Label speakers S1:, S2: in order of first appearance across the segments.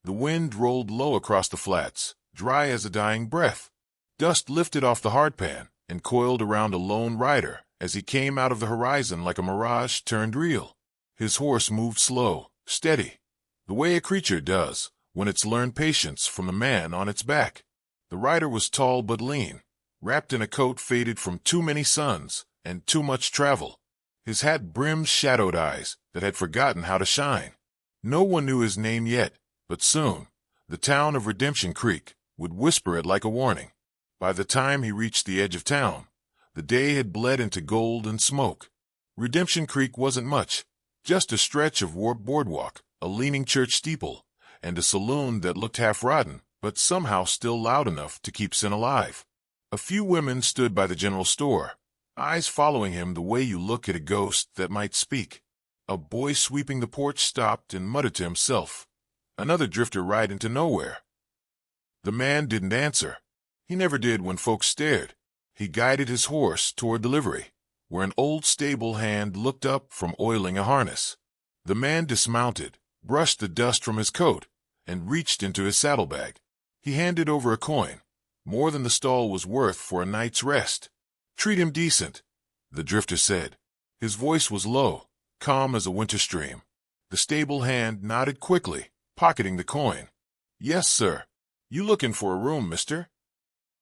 S1: The wind rolled low across the flats, dry as a dying breath. Dust lifted off the hardpan and coiled around a lone rider as he came out of the horizon like a mirage turned real. His horse moved slow, steady, the way a creature does when it's learned patience from the man on its back. The rider was tall but lean, wrapped in a coat faded from too many suns and too much travel. His hat brimmed shadowed eyes that had forgotten how to shine. No one knew his name yet, but soon, the town of Redemption Creek would whisper it like a warning. By the time he reached the edge of town, the day had bled into gold and smoke. Redemption Creek wasn't much, just a stretch of warped boardwalk, a leaning church steeple, and a saloon that looked half rotten, but somehow still loud enough to keep sin alive. A few women stood by the general store, eyes following him the way you look at a ghost that might speak. A boy sweeping the porch stopped and muttered to himself, "Another drifter ride into nowhere." The man didn't answer. He never did when folks stared. He guided his horse toward the livery, where an old stable hand looked up from oiling a harness. The man dismounted, brushed the dust from his coat, and reached into his saddlebag. He handed over a coin, more than the stall was worth for a night's rest. "Treat him decent," the drifter said. His voice was low, calm as a winter stream. The stable hand nodded quickly, pocketing the coin. "Yes, sir. You looking for a room, mister?"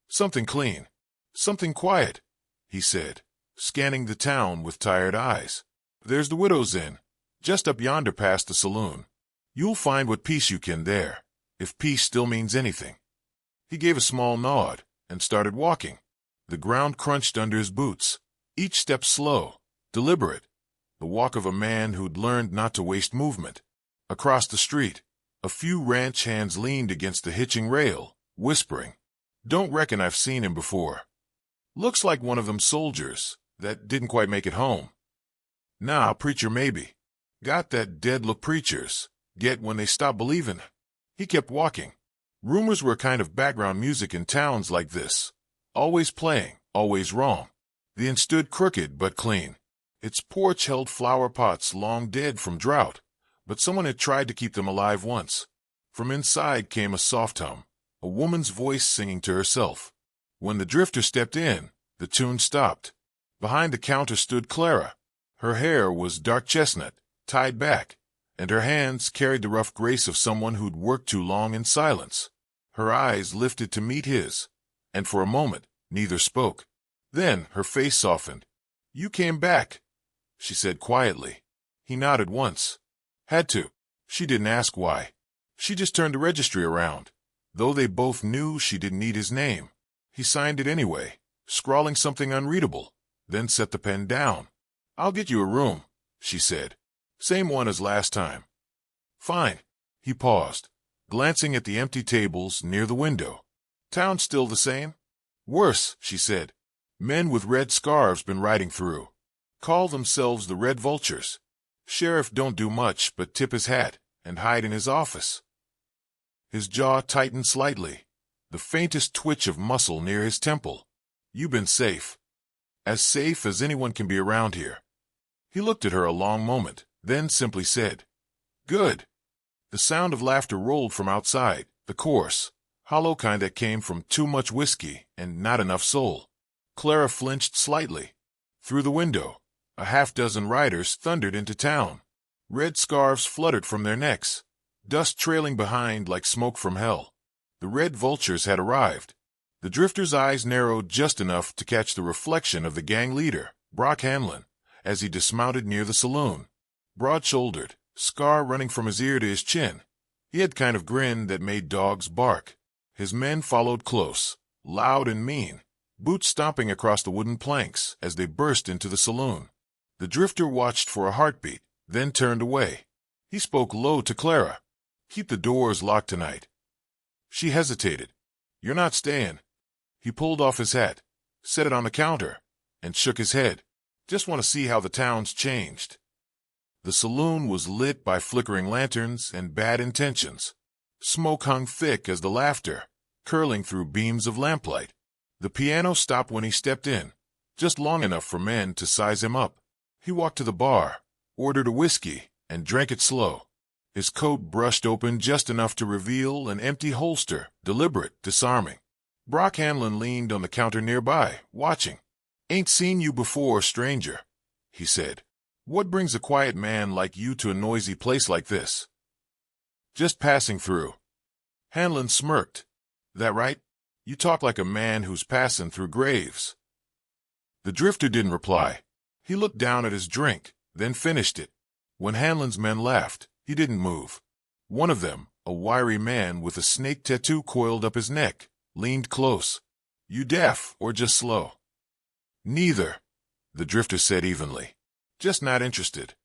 S1: "Something clean, something quiet," he said, scanning the town with tired eyes. "There's the Widow's Inn, just up yonder past the saloon. You'll find what peace you can there, if peace still means anything." He gave a small nod and started walking. The ground crunched under his boots, each step slow, deliberate, the walk of a man who'd learned not to waste movement. Across the street, a few ranch hands leaned against the hitching rail, whispering, "Don't reckon I've seen him before. Looks like one of them soldiers that didn't quite make it home. Nah, preacher maybe. Got that dead look preachers get when they stop believing." He kept walking. Rumors were a kind of background music in towns like this, always playing, always wrong. The inn stood crooked but clean. Its porch held flower pots long dead from drought, but someone had tried to keep them alive once. From inside came a soft hum, a woman's voice singing to herself. When the drifter stepped in, the tune stopped. Behind the counter stood Clara. Her hair was dark chestnut, tied back, and her hands carried the rough grace of someone who'd worked too long in silence. Her eyes lifted to meet his, and for a moment neither spoke. Then her face softened. "You came back," she said quietly. He nodded once. "Had to." She didn't ask why. She just turned the registry around, though they both knew she didn't need his name. He signed it anyway, scrawling something unreadable, then set the pen down. "I'll get you a room," she said. "Same one as last time." "Fine." He paused, glancing at the empty tables near the window. "Town still the same?" "Worse," she said. "Men with red scarves been riding through. Call themselves the Red Vultures. Sheriff don't do much but tip his hat and hide in his office." His jaw tightened slightly, the faintest twitch of muscle near his temple. "You been safe. As safe as anyone can be around here." He looked at her a long moment, then simply said, "Good." The sound of laughter rolled from outside, the coarse, hollow kind that came from too much whiskey and not enough soul. Clara flinched slightly. Through the window, a half-dozen riders thundered into town. Red scarves fluttered from their necks, dust trailing behind like smoke from hell. The Red Vultures had arrived. The drifter's eyes narrowed just enough to catch the reflection of the gang leader, Brock Hanlon, as he dismounted near the saloon. Broad-shouldered, scar running from his ear to his chin, he had kind of grin that made dogs bark. His men followed close, loud and mean, boots stomping across the wooden planks as they burst into the saloon. The drifter watched for a heartbeat, then turned away. He spoke low to Clara. "Keep the doors locked tonight." She hesitated. "You're not staying." He pulled off his hat, set it on the counter, and shook his head. "Just want to see how the town's changed." The saloon was lit by flickering lanterns and bad intentions. Smoke hung thick as the laughter, curling through beams of lamplight. The piano stopped when he stepped in, just long enough for men to size him up. He walked to the bar, ordered a whiskey, and drank it slow. His coat brushed open just enough to reveal an empty holster, deliberate, disarming. Brock Hanlon leaned on the counter nearby, watching. "Ain't seen you before, stranger," he said. "What brings a quiet man like you to a noisy place like this?" "Just passing through." Hanlon smirked. "That right? You talk like a man who's passing through graves." The drifter didn't reply. He looked down at his drink, then finished it. When Hanlon's men laughed, he didn't move. One of them, a wiry man with a snake tattoo coiled up his neck, leaned close. "You deaf or just slow?" "Neither," the drifter said evenly. "Just not interested."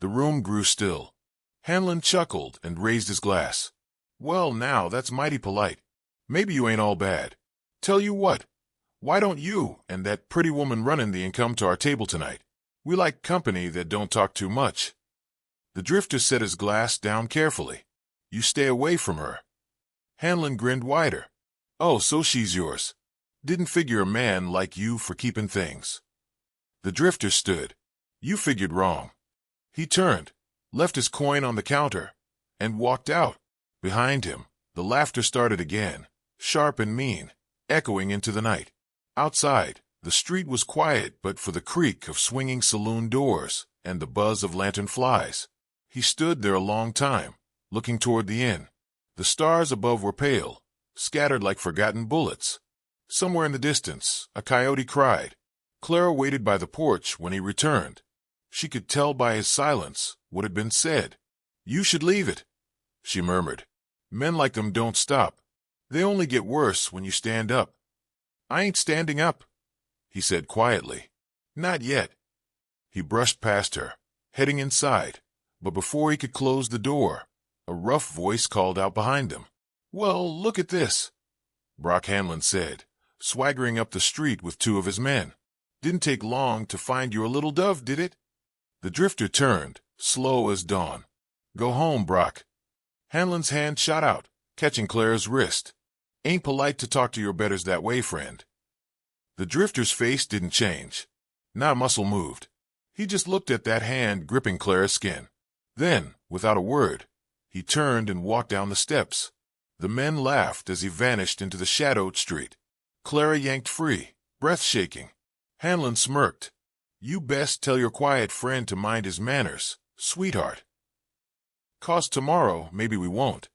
S1: The room grew still. Hanlon chuckled and raised his glass. "Well, now, that's mighty polite. Maybe you ain't all bad. Tell you what, why don't you and that pretty woman running the inn come to our table tonight? We like company that don't talk too much." The drifter set his glass down carefully. "You stay away from her." Hanlon grinned wider. "Oh, so she's yours. Didn't figure a man like you for keeping things." The drifter stood. "You figured wrong." He turned, left his coin on the counter, and walked out. Behind him, the laughter started again, sharp and mean, echoing into the night. Outside, the street was quiet but for the creak of swinging saloon doors and the buzz of lantern flies. He stood there a long time, looking toward the inn. The stars above were pale, scattered like forgotten bullets. Somewhere in the distance, a coyote cried. Clara waited by the porch when he returned. She could tell by his silence what had been said. "You should leave it," she murmured. "Men like them don't stop. They only get worse when you stand up." "I ain't standing up," he said quietly. "Not yet." He brushed past her, heading inside, but before he could close the door, a rough voice called out behind him. "Well, look at this," Brock Hanlon said, swaggering up the street with two of his men. "Didn't take long to find your little dove, did it?" The drifter turned, slow as dawn. "Go home, Brock." Hanlon's hand shot out, catching Clara's wrist. "Ain't polite to talk to your betters that way, friend." The drifter's face didn't change. Not a muscle moved. He just looked at that hand gripping Clara's skin. Then, without a word, he turned and walked down the steps. The men laughed as he vanished into the shadowed street. Clara yanked free, breath shaking. Hanlon smirked. "You best tell your quiet friend to mind his manners, sweetheart. 'Cause tomorrow maybe we won't."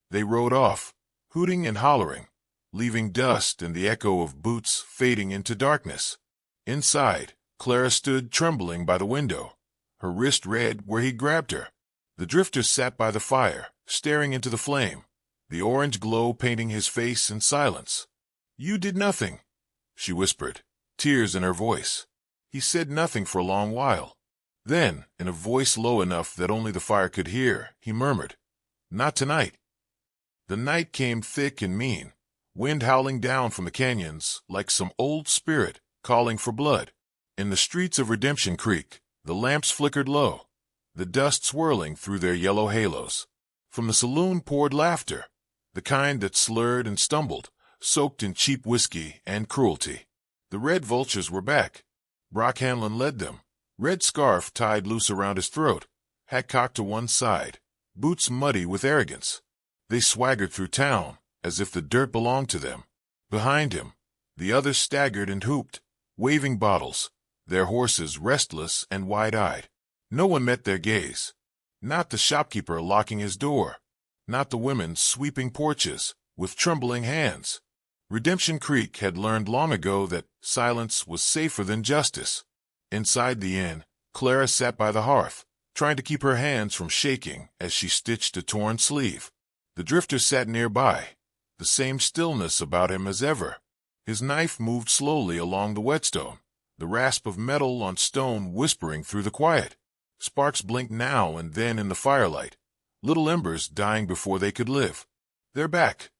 S1: They rode off, hooting and hollering, leaving dust and the echo of boots fading into darkness. Inside, Clara stood trembling by the window, her wrist red where he grabbed her. The drifter sat by the fire, staring into the flame, the orange glow painting his face in silence. "You did nothing," she whispered, tears in her voice. He said nothing for a long while. Then, in a voice low enough that only the fire could hear, he murmured, "Not tonight." The night came thick and mean, wind howling down from the canyons like some old spirit calling for blood. In the streets of Redemption Creek, the lamps flickered low, the dust swirling through their yellow halos. From the saloon poured laughter, the kind that slurred and stumbled, soaked in cheap whiskey and cruelty. The red vultures were back. Brock Hanlon led them, red scarf tied loose around his throat, hat cocked to one side, boots muddy with arrogance. They swaggered through town as if the dirt belonged to them. Behind him, the others staggered and hooped, waving bottles, their horses restless and wide-eyed. No one met their gaze. Not the shopkeeper locking his door, not the women sweeping porches with trembling hands. Redemption Creek had learned long ago that silence was safer than justice. Inside the inn, Clara sat by the hearth, trying to keep her hands from shaking as she stitched a torn sleeve. The drifter sat nearby, the same stillness about him as ever. His knife moved slowly along the whetstone, the rasp of metal on stone whispering through the quiet. Sparks blinked now and then in the firelight, little embers dying before they could live. "They're back,"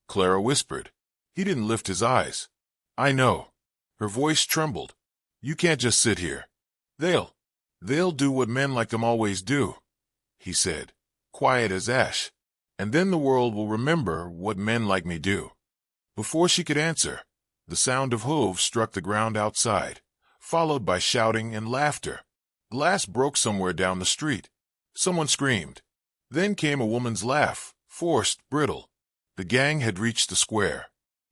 S1: Clara whispered. He didn't lift his eyes. "I know." Her voice trembled. "You can't just sit here. They'll do what men like them always do," he said, quiet as ash. "And then the world will remember what men like me do." Before she could answer, the sound of hooves struck the ground outside, followed by shouting and laughter. Glass broke somewhere down the street. Someone screamed. Then came a woman's laugh, forced, brittle. The gang had reached the square.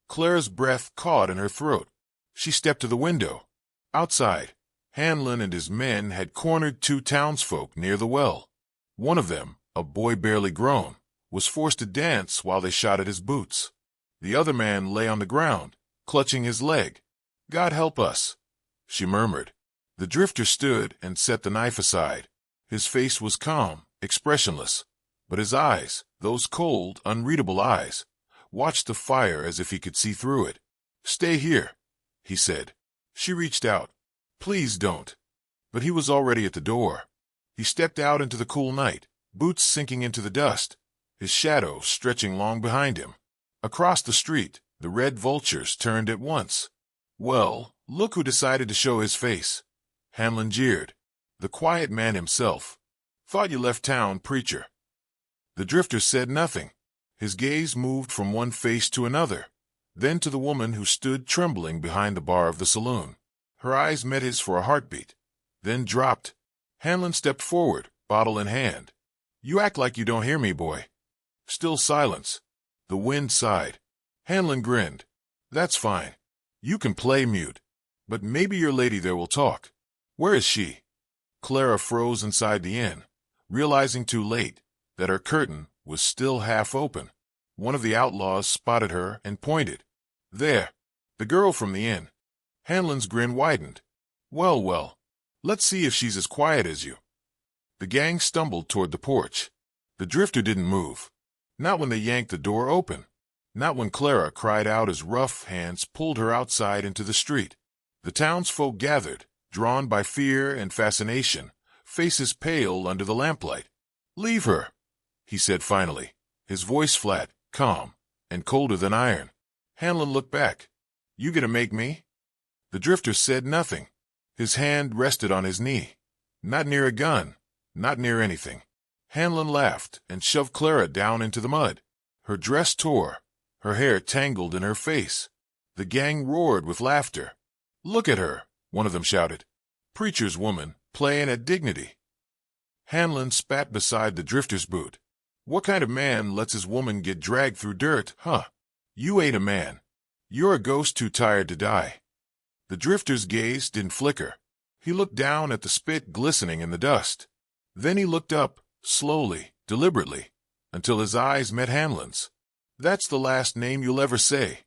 S1: Clara's breath caught in her throat. She stepped to the window. Outside, Hanlon and his men had cornered two townsfolk near the well. One of them, a boy barely grown, was forced to dance while they shot at his boots. The other man lay on the ground, clutching his leg. "God help us," she murmured. The drifter stood and set the knife aside. His face was calm, expressionless, but his eyes, those cold, unreadable eyes, watched the fire as if he could see through it. "Stay here," he said. She reached out. "Please don't." But he was already at the door. He stepped out into the cool night, boots sinking into the dust, his shadow stretching long behind him. Across the street, the red vultures turned at once. "Well, look who decided to show his face," Hanlon jeered. "The quiet man himself. Thought you left town, preacher." The drifter said nothing. His gaze moved from one face to another, then to the woman who stood trembling behind the bar of the saloon. Her eyes met his for a heartbeat, then dropped. Hanlon stepped forward, bottle in hand. "You act like you don't hear me, boy." Still silence. The wind sighed. Hanlon grinned. "That's fine. You can play mute. But maybe your lady there will talk. Where is she?" Clara froze inside the inn, realizing too late that her curtain was still half open. One of the outlaws spotted her and pointed. "There, the girl from the inn." Hanlon's grin widened. Well, well, let's see if she's as quiet as you." The gang stumbled toward the porch. The drifter didn't move. Not when they yanked the door open. Not when Clara cried out as rough hands pulled her outside into the street. The townsfolk gathered, drawn by fear and fascination, faces pale under the lamplight. "Leave her," he said finally, his voice flat, calm, and colder than iron. Hanlon looked back. "You gonna make me?" The drifter said nothing. His hand rested on his knee. Not near a gun, not near anything. Hanlon laughed and shoved Clara down into the mud. Her dress tore, her hair tangled in her face. The gang roared with laughter. "Look at her," one of them shouted. "Preacher's woman, playing at dignity." Hanlon spat beside the drifter's boot. "What kind of man lets his woman get dragged through dirt, huh? You ain't a man. You're a ghost too tired to die." The drifter's gaze didn't flicker. He looked down at the spit glistening in the dust. Then he looked up, slowly, deliberately, until his eyes met Hanlon's. "That's the last name you'll ever say,"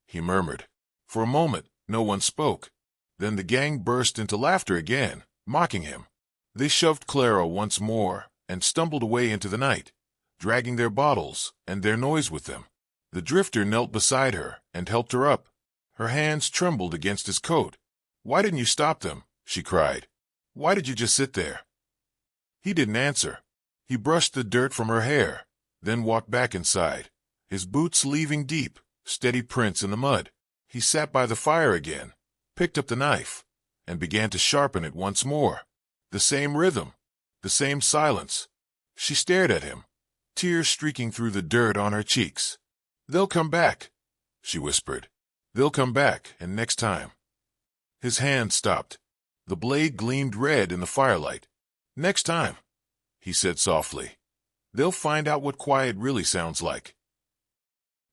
S1: he murmured. For a moment, no one spoke. Then the gang burst into laughter again, mocking him. They shoved Clara once more and stumbled away into the night, dragging their bottles and their noise with them. The drifter knelt beside her and helped her up. Her hands trembled against his coat. "Why didn't you stop them?" she cried. "Why did you just sit there?" He didn't answer. He brushed the dirt from her hair, then walked back inside, his boots leaving deep, steady prints in the mud. He sat by the fire again, picked up the knife, and began to sharpen it once more. The same rhythm, the same silence. She stared at him, tears streaking through the dirt on her cheeks. "They'll come back," she whispered. "They'll come back, and next time." His hand stopped. The blade gleamed red in the firelight. "Next time," he said softly, "they'll find out what quiet really sounds like."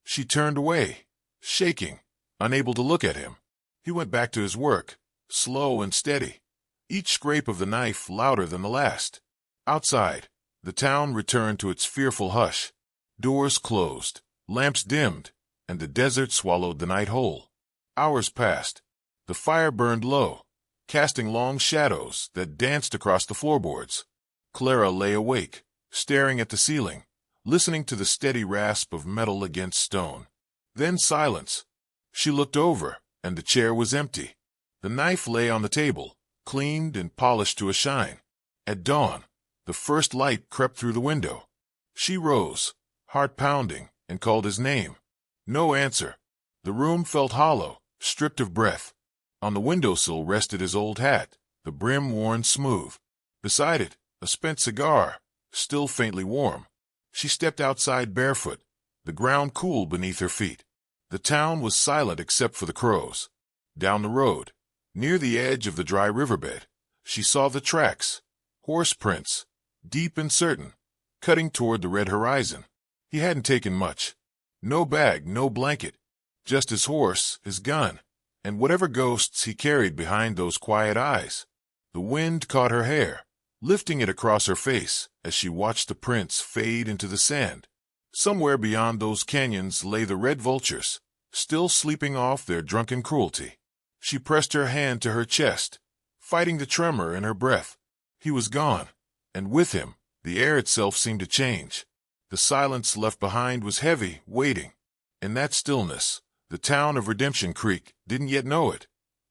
S1: She turned away, shaking, unable to look at him. He went back to his work, slow and steady, each scrape of the knife louder than the last. Outside, the town returned to its fearful hush. Doors closed, lamps dimmed, and the desert swallowed the night whole. Hours passed. The fire burned low, casting long shadows that danced across the floorboards. Clara lay awake, staring at the ceiling, listening to the steady rasp of metal against stone. Then silence. She looked over, and the chair was empty. The knife lay on the table, cleaned and polished to a shine. At dawn, the first light crept through the window. She rose, heart pounding, and called his name. No answer. The room felt hollow, stripped of breath. On the windowsill rested his old hat, the brim worn smooth. Beside it, a spent cigar, still faintly warm. She stepped outside barefoot, the ground cool beneath her feet. The town was silent except for the crows. Down the road, near the edge of the dry riverbed, she saw the tracks, horse prints, deep and certain, cutting toward the red horizon. He hadn't taken much. No bag, no blanket. Just his horse, his gun, and whatever ghosts he carried behind those quiet eyes. The wind caught her hair, lifting it across her face as she watched the prints fade into the sand. Somewhere beyond those canyons lay the red vultures, still sleeping off their drunken cruelty. She pressed her hand to her chest, fighting the tremor in her breath. He was gone, and with him, the air itself seemed to change. The silence left behind was heavy, waiting. In that stillness, the town of Redemption Creek didn't yet know it,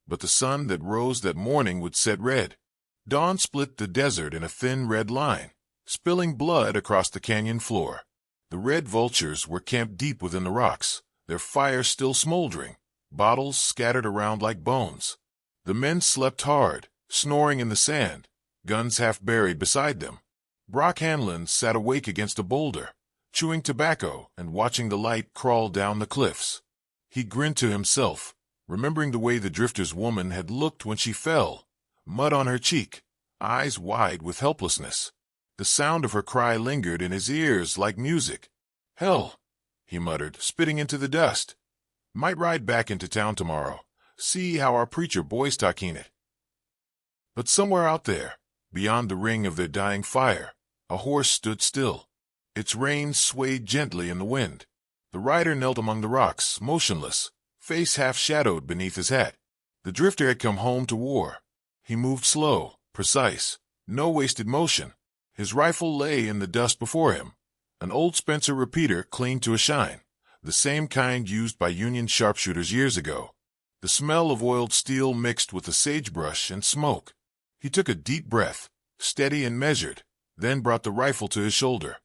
S1: but the sun that rose that morning would set red. Dawn split the desert in a thin red line, spilling blood across the canyon floor. The red vultures were camped deep within the rocks, their fire still smoldering, bottles scattered around like bones. The men slept hard, snoring in the sand, guns half buried beside them. Brock Hanlon sat awake against a boulder, chewing tobacco and watching the light crawl down the cliffs. He grinned to himself, remembering the way the drifter's woman had looked when she fell, mud on her cheek, eyes wide with helplessness. The sound of her cry lingered in his ears like music. "Hell," he muttered, spitting into the dust. "Might ride back into town tomorrow, see how our preacher boys talking it." But somewhere out there, beyond the ring of their dying fire, a horse stood still. Its reins swayed gently in the wind. The rider knelt among the rocks, motionless, face half-shadowed beneath his hat. The drifter had come home to war. He moved slow, precise, no wasted motion. His rifle lay in the dust before him, an old Spencer repeater clean to a shine, the same kind used by Union sharpshooters years ago. The smell of oiled steel mixed with the sagebrush and smoke. He took a deep breath, steady and measured, then brought the rifle to his shoulder.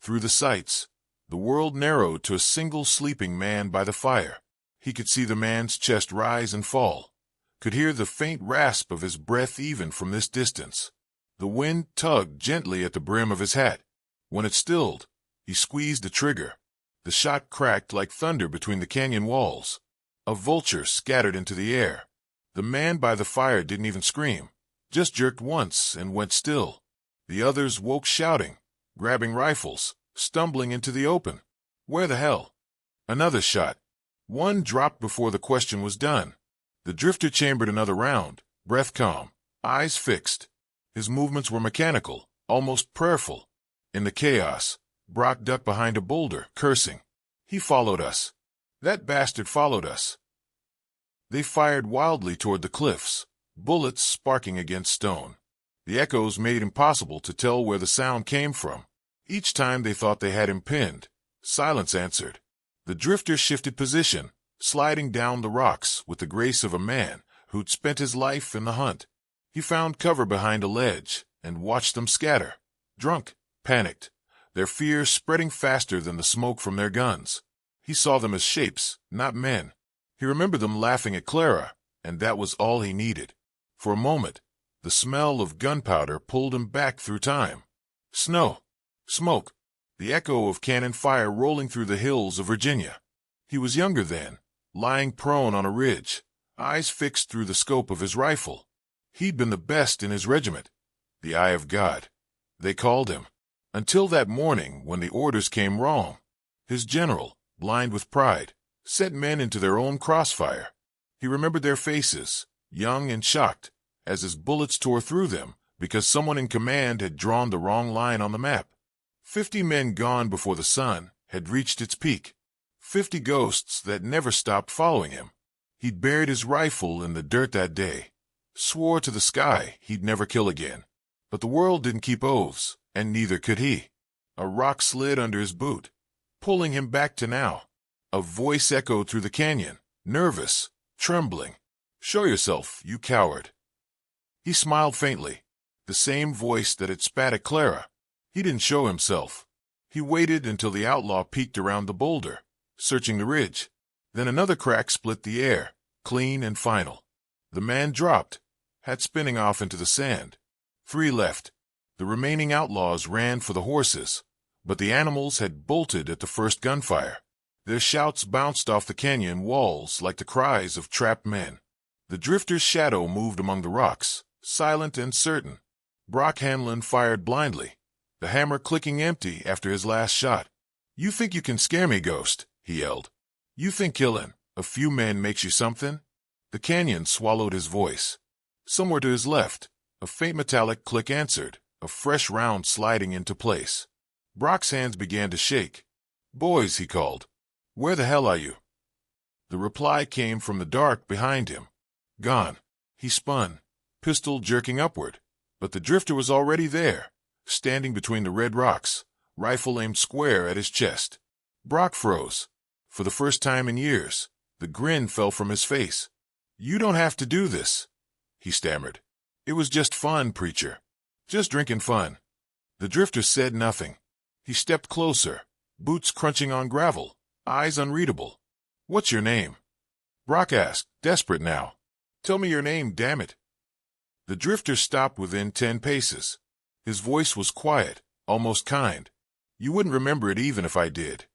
S1: Through the sights, the world narrowed to a single sleeping man by the fire. He could see the man's chest rise and fall, could hear the faint rasp of his breath even from this distance. The wind tugged gently at the brim of his hat. When it stilled, he squeezed the trigger. The shot cracked like thunder between the canyon walls. A vulture scattered into the air. The man by the fire didn't even scream, just jerked once and went still. The others woke shouting, grabbing rifles, stumbling into the open. Where the hell? Another shot. One dropped before the question was done. The drifter chambered another round, breath calm, eyes fixed. His movements were mechanical, almost prayerful. In the chaos, Brock ducked behind a boulder, cursing. He followed us. That bastard followed us. They fired wildly toward the cliffs, bullets sparking against stone. The echoes made it impossible to tell where the sound came from. Each time they thought they had him pinned, silence answered. The drifter shifted position, sliding down the rocks with the grace of a man who'd spent his life in the hunt. He found cover behind a ledge and watched them scatter, drunk, panicked, their fear spreading faster than the smoke from their guns. He saw them as shapes, not men. He remembered them laughing at Clara, and that was all he needed. For a moment, the smell of gunpowder pulled him back through time. Snow, smoke, the echo of cannon fire rolling through the hills of Virginia. He was younger then, lying prone on a ridge, eyes fixed through the scope of his rifle. He'd been the best in his regiment, the eye of God, they called him, until that morning when the orders came wrong. His general, blind with pride, set men into their own crossfire. He remembered their faces, young and shocked, as his bullets tore through them because someone in command had drawn the wrong line on the map. 50 men gone before the sun had reached its peak. 50 ghosts that never stopped following him. He'd buried his rifle in the dirt that day, swore to the sky he'd never kill again. But the world didn't keep oaths, and neither could he. A rock slid under his boot, pulling him back to now. A voice echoed through the canyon, nervous, trembling. "Show yourself, you coward." He smiled faintly, the same voice that had spat at Clara. He didn't show himself. He waited until the outlaw peeked around the boulder, searching the ridge. Then another crack split the air, clean and final. The man dropped, hat spinning off into the sand. 3 left. The remaining outlaws ran for the horses, but the animals had bolted at the first gunfire. Their shouts bounced off the canyon walls like the cries of trapped men. The drifter's shadow moved among the rocks, silent and certain. Brock Hanlon fired blindly, the hammer clicking empty after his last shot. "You think you can scare me, Ghost?" he yelled. "You think killing a few men makes you something?" The canyon swallowed his voice. Somewhere to his left, a faint metallic click answered, a fresh round sliding into place. Brock's hands began to shake. "Boys," he called, "where the hell are you?" The reply came from the dark behind him. "Gone." He spun, pistol jerking upward, but the drifter was already there, standing between the red rocks, rifle aimed square at his chest. Brock froze. For the first time in years, the grin fell from his face. "You don't have to do this," he stammered. "It was just fun, preacher. Just drinking fun." The drifter said nothing. He stepped closer, boots crunching on gravel, eyes unreadable. "What's your name?" Brock asked, desperate now. "Tell me your name, damn it." The drifter stopped within 10 paces. His voice was quiet, almost kind. "You wouldn't remember it even if I did."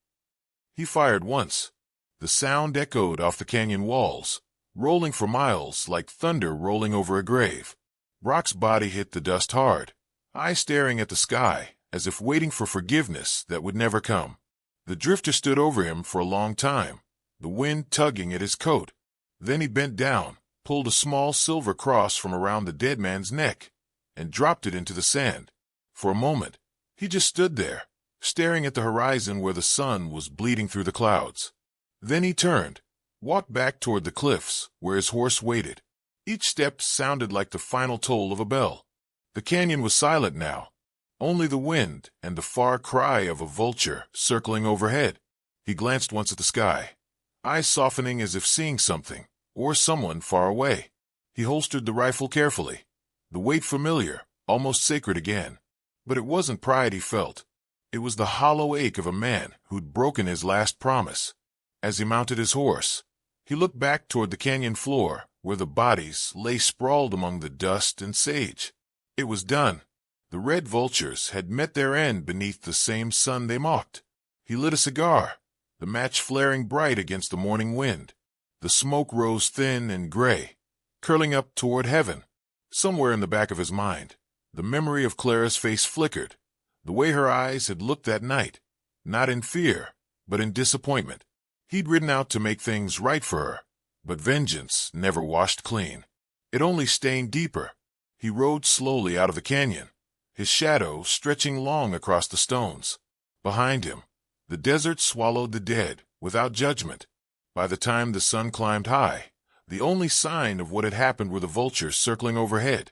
S1: He fired once. The sound echoed off the canyon walls, rolling for miles like thunder rolling over a grave. Brock's body hit the dust hard, eyes staring at the sky as if waiting for forgiveness that would never come. The drifter stood over him for a long time, the wind tugging at his coat. Then he bent down, pulled a small silver cross from around the dead man's neck, and dropped it into the sand. For a moment, he just stood there, staring at the horizon where the sun was bleeding through the clouds. Then he turned, walked back toward the cliffs where his horse waited. Each step sounded like the final toll of a bell. The canyon was silent now, only the wind and the far cry of a vulture circling overhead. He glanced once at the sky, eyes softening as if seeing something, or someone far away. He holstered the rifle carefully, the weight familiar, almost sacred again. But it wasn't pride he felt. It was the hollow ache of a man who'd broken his last promise. As he mounted his horse, he looked back toward the canyon floor, where the bodies lay sprawled among the dust and sage. It was done. The red vultures had met their end beneath the same sun they mocked. He lit a cigar, the match flaring bright against the morning wind. The smoke rose thin and gray, curling up toward heaven. Somewhere in the back of his mind, the memory of Clara's face flickered, the way her eyes had looked that night, not in fear, but in disappointment. He'd ridden out to make things right for her, but vengeance never washed clean. It only stained deeper. He rode slowly out of the canyon, his shadow stretching long across the stones. Behind him, the desert swallowed the dead without judgment. By the time the sun climbed high, the only sign of what had happened were the vultures circling overhead,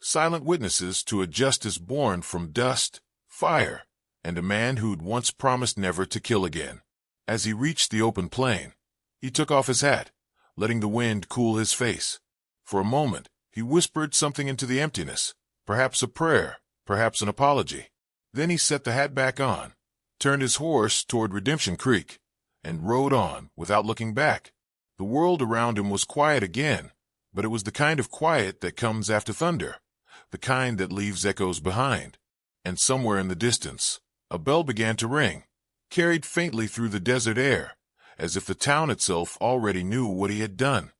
S1: silent witnesses to a justice born from dust, fire, and a man who'd once promised never to kill again. As he reached the open plain, he took off his hat, letting the wind cool his face. For a moment, he whispered something into the emptiness, perhaps a prayer, perhaps an apology. Then he set the hat back on, turned his horse toward Redemption Creek, and rode on without looking back. The world around him was quiet again, but it was the kind of quiet that comes after thunder, the kind that leaves echoes behind. And somewhere in the distance, a bell began to ring, carried faintly through the desert air, as if the town itself already knew what he had done.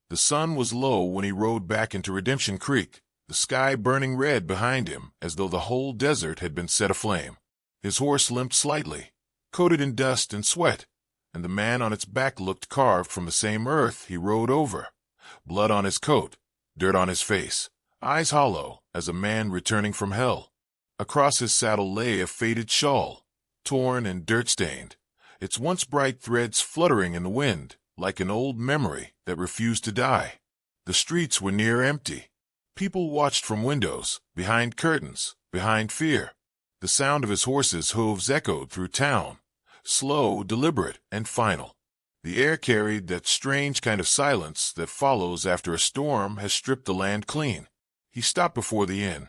S1: The sun was low when he rode back into Redemption Creek, the sky burning red behind him as though the whole desert had been set aflame. His horse limped slightly, coated in dust and sweat, and the man on its back looked carved from the same earth he rode over. Blood on his coat, dirt on his face, eyes hollow as a man returning from hell. Across his saddle lay a faded shawl, torn and dirt-stained, its once bright threads fluttering in the wind like an old memory that refused to die. The streets were near empty. People watched from windows, behind curtains, behind fear. The sound of his horse's hooves echoed through town, slow, deliberate, and final. The air carried that strange kind of silence that follows after a storm has stripped the land clean. He stopped before the inn.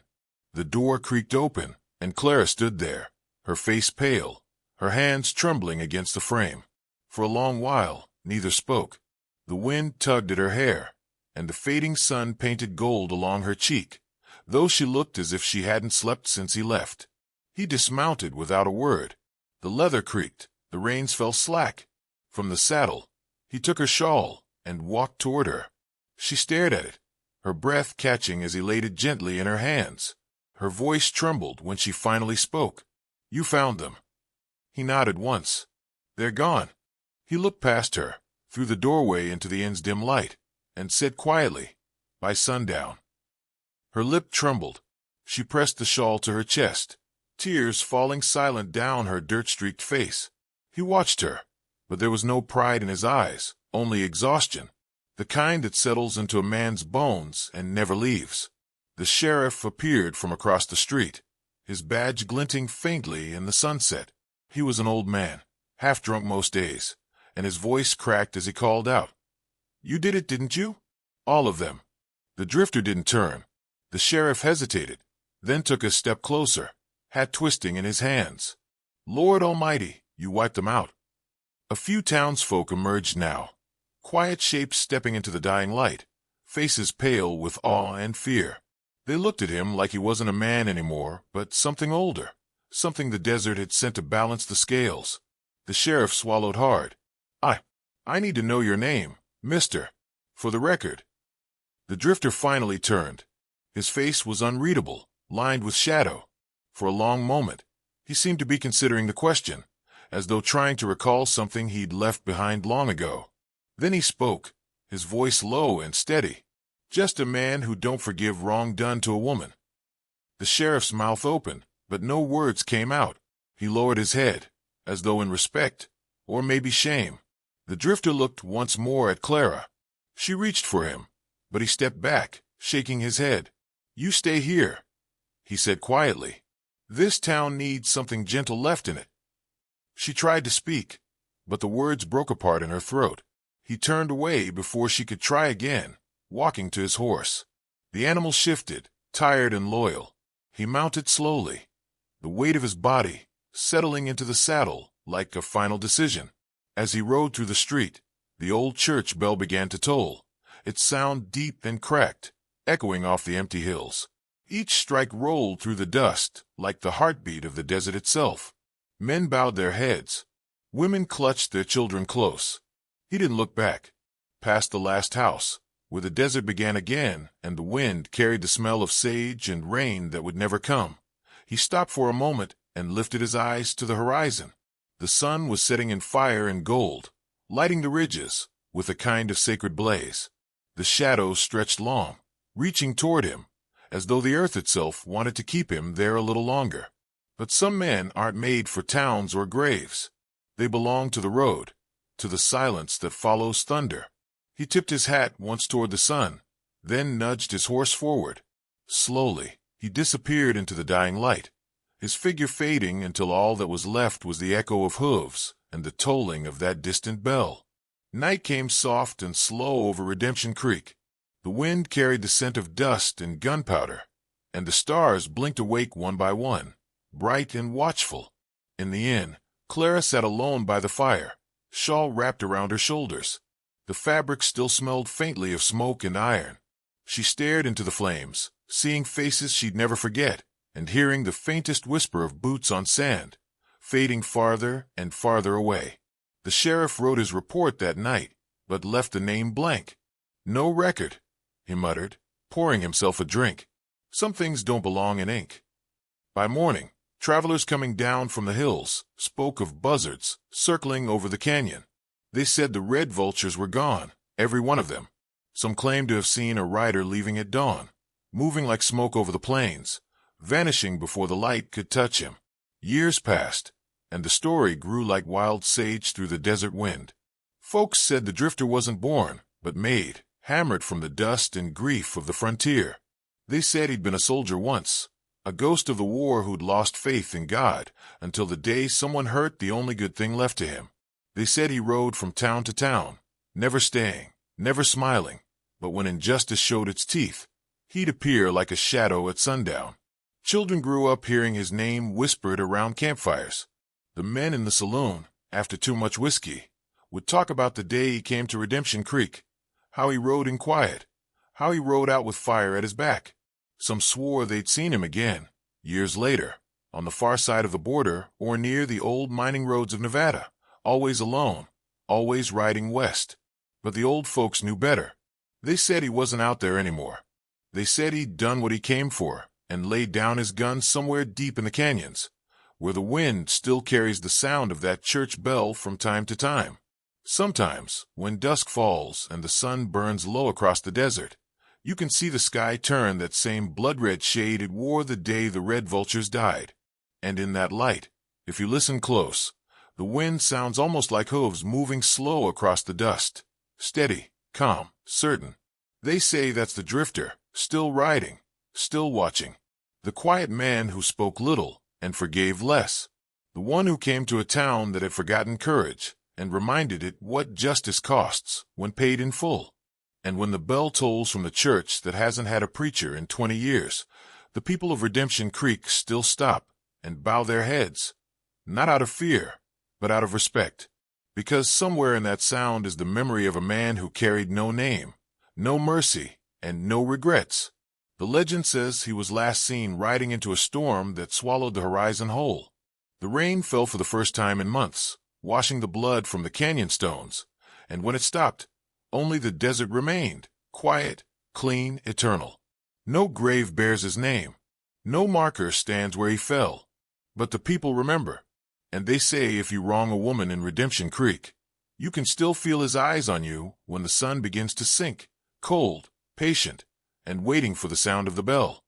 S1: The door creaked open, and Clara stood there, her face pale, her hands trembling against the frame. For a long while, neither spoke. The wind tugged at her hair, and the fading sun painted gold along her cheek, though she looked as if she hadn't slept since he left. He dismounted without a word. The leather creaked, the reins fell slack. From the saddle, he took her shawl and walked toward her. She stared at it, her breath catching as he laid it gently in her hands. Her voice trembled when she finally spoke. "You found them." He nodded once. "They're gone." He looked past her, through the doorway into the inn's dim light, and said quietly, "By sundown." Her lip trembled. She pressed the shawl to her chest, tears falling silent down her dirt-streaked face. He watched her, but there was no pride in his eyes, only exhaustion, the kind that settles into a man's bones and never leaves. The sheriff appeared from across the street, his badge glinting faintly in the sunset. He was an old man, half-drunk most days, and his voice cracked as he called out, "You did it, didn't you? All of them." The drifter didn't turn. The sheriff hesitated, then took a step closer, hat twisting in his hands. "Lord Almighty, you wiped them out." A few townsfolk emerged now, quiet shapes stepping into the dying light, faces pale with awe and fear. They looked at him like he wasn't a man anymore, but something older, something the desert had sent to balance the scales. The sheriff swallowed hard. I need to know your name, mister, for the record." The drifter finally turned. His face was unreadable, lined with shadow. For a long moment, he seemed to be considering the question, as though trying to recall something he'd left behind long ago. Then he spoke, his voice low and steady. "Just a man who don't forgive wrong done to a woman." The sheriff's mouth opened, but no words came out. He lowered his head, as though in respect, or maybe shame. The drifter looked once more at Clara. She reached for him, but he stepped back, shaking his head. "You stay here," he said quietly. "This town needs something gentle left in it." She tried to speak, but the words broke apart in her throat. He turned away before she could try again, walking to his horse. The animal shifted, tired and loyal. He mounted slowly, the weight of his body settling into the saddle like a final decision. As he rode through the street, the old church bell began to toll, its sound deep and cracked, echoing off the empty hills. Each strike rolled through the dust like the heartbeat of the desert itself. Men bowed their heads. Women clutched their children close. He didn't look back. Past the last house, where the desert began again and the wind carried the smell of sage and rain that would never come, he stopped for a moment and lifted his eyes to the horizon. The sun was setting in fire and gold, lighting the ridges with a kind of sacred blaze. The shadows stretched long, reaching toward him, as though the earth itself wanted to keep him there a little longer. But some men aren't made for towns or graves. They belong to the road, to the silence that follows thunder. He tipped his hat once toward the sun, then nudged his horse forward. Slowly, he disappeared into the dying light, his figure fading until all that was left was the echo of hooves and the tolling of that distant bell. Night came soft and slow over Redemption Creek. The wind carried the scent of dust and gunpowder, and the stars blinked awake one by one, bright and watchful. In the inn, Clara sat alone by the fire, shawl wrapped around her shoulders. The fabric still smelled faintly of smoke and iron. She stared into the flames, seeing faces she'd never forget, and hearing the faintest whisper of boots on sand, fading farther and farther away. The sheriff wrote his report that night, but left the name blank. "No record," he muttered, pouring himself a drink. "Some things don't belong in ink." By morning, travelers coming down from the hills spoke of buzzards circling over the canyon. They said the red vultures were gone, every one of them. Some claimed to have seen a rider leaving at dawn, moving like smoke over the plains, vanishing before the light could touch him. Years passed, and the story grew like wild sage through the desert wind. Folks said the drifter wasn't born, but made, hammered from the dust and grief of the frontier. They said he'd been a soldier once, a ghost of the war who'd lost faith in God until the day someone hurt the only good thing left to him. They said he rode from town to town, never staying, never smiling, but when injustice showed its teeth, he'd appear like a shadow at sundown. Children grew up hearing his name whispered around campfires. The men in the saloon, after too much whiskey, would talk about the day he came to Redemption Creek, how he rode in quiet, how he rode out with fire at his back. Some swore they'd seen him again, years later, on the far side of the border or near the old mining roads of Nevada, always alone, always riding west. But the old folks knew better. They said he wasn't out there anymore. They said he'd done what he came for, and laid down his gun somewhere deep in the canyons, where the wind still carries the sound of that church bell from time to time. Sometimes, when dusk falls and the sun burns low across the desert, you can see the sky turn that same blood-red shade it wore the day the red vultures died. And in that light, if you listen close, the wind sounds almost like hooves moving slow across the dust. Steady, calm, certain. They say that's the drifter, still riding, still watching. The quiet man who spoke little and forgave less. The one who came to a town that had forgotten courage and reminded it what justice costs when paid in full. And when the bell tolls from the church that hasn't had a preacher in 20 years, the people of Redemption Creek still stop and bow their heads, not out of fear, but out of respect, because somewhere in that sound is the memory of a man who carried no name, no mercy, and no regrets. The legend says he was last seen riding into a storm that swallowed the horizon whole. The rain fell for the first time in months, washing the blood from the canyon stones, and when it stopped, only the desert remained, quiet, clean, eternal. No grave bears his name. No marker stands where he fell. But the people remember, and they say if you wrong a woman in Redemption Creek, you can still feel his eyes on you when the sun begins to sink, cold, patient, and waiting for the sound of the bell.